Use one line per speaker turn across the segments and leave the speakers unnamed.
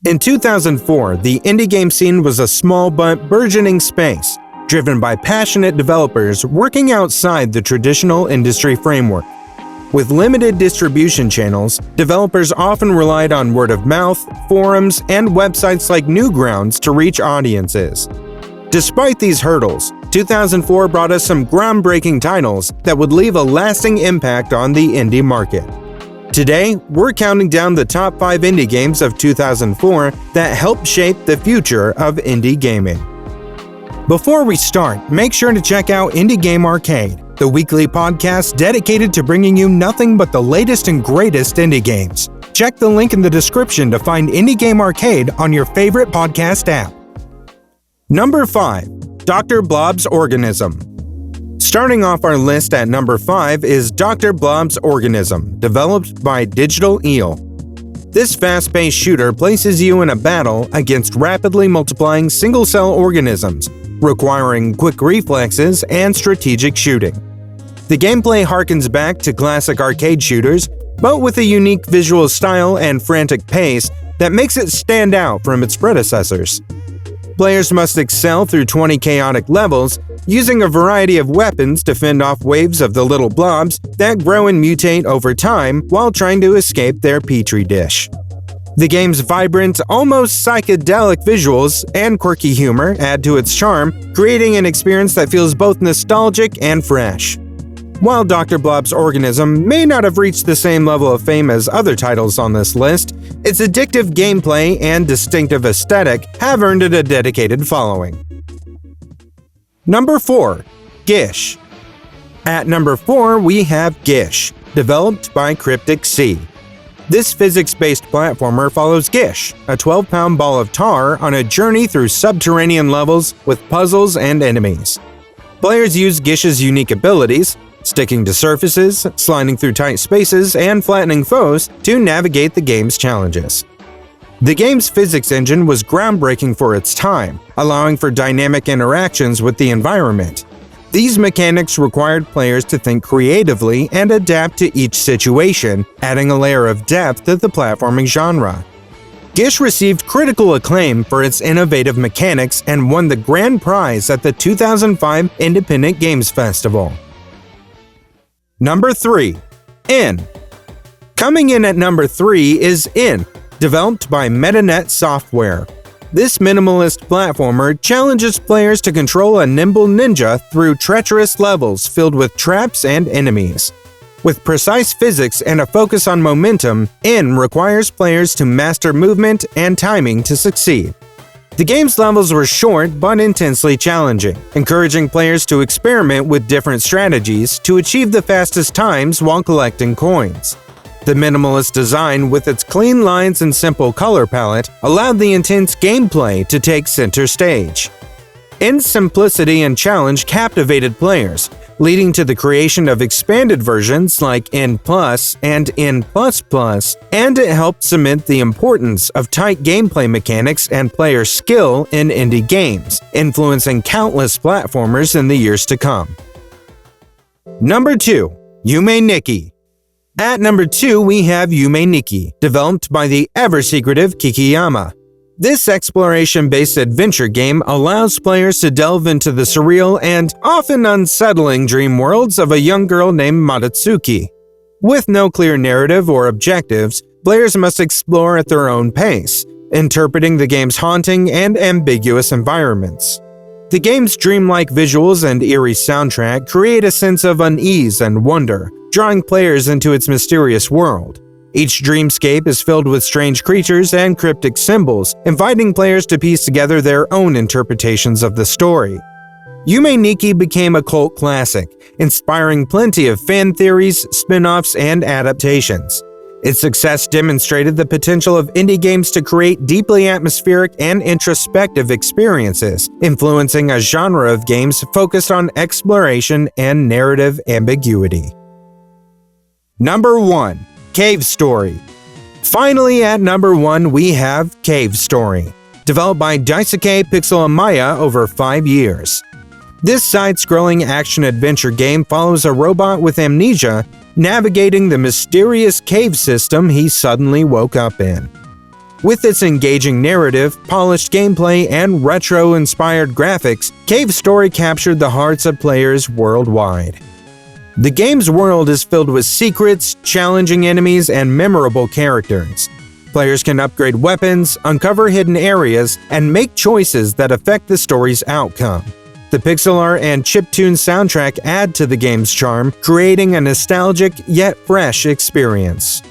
In 2004, the indie game scene was a small but burgeoning space, driven by passionate developers working outside the traditional industry framework. With limited distribution channels, developers often relied on word of mouth, forums, and websites like Newgrounds to reach audiences. Despite these hurdles, 2004 brought us some groundbreaking titles that would leave a lasting impact on the indie market. Today, we're counting down the top 5 indie games of 2004 that helped shape the future of indie gaming. Before we start, make sure to check out Indie Game Arcade, the weekly podcast dedicated to bringing you nothing but the latest and greatest indie games. Check the link in the description to find Indie Game Arcade on your favorite podcast app. Number 5. Dr. Blob's Organism. Starting off our list at number 5 is Dr. Blob's Organism, developed by Digital Eel. This fast-paced shooter places you in a battle against rapidly multiplying single-cell organisms, requiring quick reflexes and strategic shooting. The gameplay harkens back to classic arcade shooters, but with a unique visual style and frantic pace that makes it stand out from its predecessors. Players must excel through 20 chaotic levels, using a variety of weapons to fend off waves of the little blobs that grow and mutate over time while trying to escape their petri dish. The game's vibrant, almost psychedelic visuals and quirky humor add to its charm, creating an experience that feels both nostalgic and fresh. While Dr. Blob's Organism may not have reached the same level of fame as other titles on this list, its addictive gameplay and distinctive aesthetic have earned it a dedicated following. Number 4. Gish. At number 4, we have Gish, developed by Cryptic Sea. This physics-based platformer follows Gish, a 12-pound ball of tar on a journey through subterranean levels with puzzles and enemies. Players use Gish's unique abilities, sticking to surfaces, sliding through tight spaces, and flattening foes to navigate the game's challenges. The game's physics engine was groundbreaking for its time, allowing for dynamic interactions with the environment. These mechanics required players to think creatively and adapt to each situation, adding a layer of depth to the platforming genre. Gish received critical acclaim for its innovative mechanics and won the grand prize at the 2005 Independent Games Festival. Number 3. In. Coming in at number 3 is In, developed by MetaNet Software. This minimalist platformer challenges players to control a nimble ninja through treacherous levels filled with traps and enemies. With precise physics and a focus on momentum, In requires players to master movement and timing to succeed. The game's levels were short but intensely challenging, encouraging players to experiment with different strategies to achieve the fastest times while collecting coins. The minimalist design, with its clean lines and simple color palette, allowed the intense gameplay to take center stage. In's simplicity and challenge captivated players, leading to the creation of expanded versions like In Plus and In Plus Plus, and it helped cement the importance of tight gameplay mechanics and player skill in indie games, influencing countless platformers in the years to come. Number 2. Yume Nikki. At number 2, we have Yume Nikki, developed by the ever-secretive Kikiyama. This exploration-based adventure game allows players to delve into the surreal and often unsettling dream worlds of a young girl named Matatsuki. With no clear narrative or objectives, players must explore at their own pace, interpreting the game's haunting and ambiguous environments. The game's dreamlike visuals and eerie soundtrack create a sense of unease and wonder, drawing players into its mysterious world. Each dreamscape is filled with strange creatures and cryptic symbols, inviting players to piece together their own interpretations of the story. Yume Nikki became a cult classic, inspiring plenty of fan theories, spin-offs, and adaptations. Its success demonstrated the potential of indie games to create deeply atmospheric and introspective experiences, influencing a genre of games focused on exploration and narrative ambiguity. Number 1. Cave Story. Finally, at number 1, we have Cave Story, developed by Daisuke Pixel Amaya over 5 years. This side-scrolling action-adventure game follows a robot with amnesia navigating the mysterious cave system he suddenly woke up in. With its engaging narrative, polished gameplay, and retro-inspired graphics, Cave Story captured the hearts of players worldwide. The game's world is filled with secrets, challenging enemies, and memorable characters. Players can upgrade weapons, uncover hidden areas, and make choices that affect the story's outcome. The pixel art and chiptune soundtrack add to the game's charm, creating a nostalgic yet fresh experience.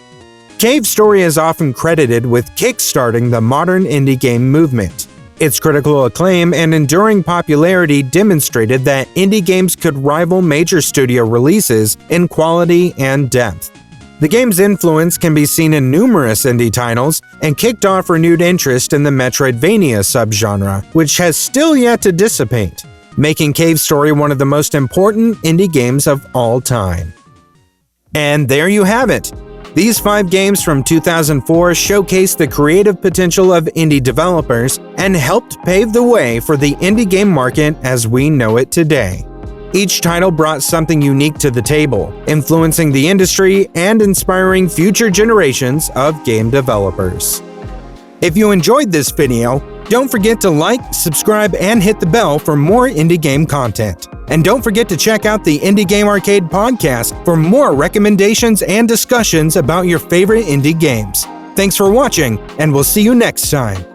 Cave Story is often credited with kickstarting the modern indie game movement. Its critical acclaim and enduring popularity demonstrated that indie games could rival major studio releases in quality and depth. The game's influence can be seen in numerous indie titles and kicked off renewed interest in the Metroidvania subgenre, which has still yet to dissipate, making Cave Story one of the most important indie games of all time. And there you have it! These 5 games from 2004 showcase the creative potential of indie developers and helped pave the way for the indie game market as we know it today. Each title brought something unique to the table, influencing the industry and inspiring future generations of game developers. If you enjoyed this video, don't forget to like, subscribe, and hit the bell for more indie game content. And don't forget to check out the Indie Game Arcade podcast for more recommendations and discussions about your favorite indie games. Thanks for watching, and we'll see you next time.